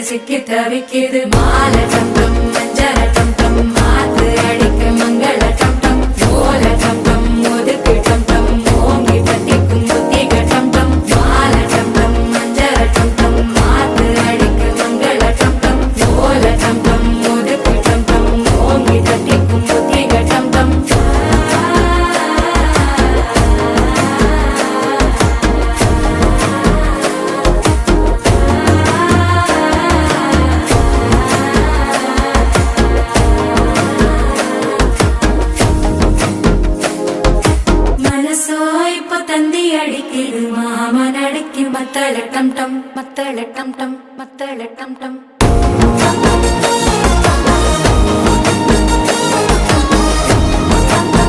சிக்கி தவிக்குது மாலை டம் டம் மஞ்சள டம் டம் மாத்து அடிக்க மங்கள டம் டம் ஓல டம் டம் ஒதுக்கு டம் டம் ஓங்கி பத்திக்கும் புத்திக டம் டம் மாலை டம் டம் மஞ்சள டம் டம் மாத்து அடிக்க மங்கள டம் டம் ஓல டம் டம் ஒதுக்கு டம் டம் ஓங்கி பத்திக்கும் புத்திக டம் டம் தந்தி அடிக்குது மாமன் அடிக்கு மத்தள டம் டம் மத்தள டம் டம் மத்தள டம் டம்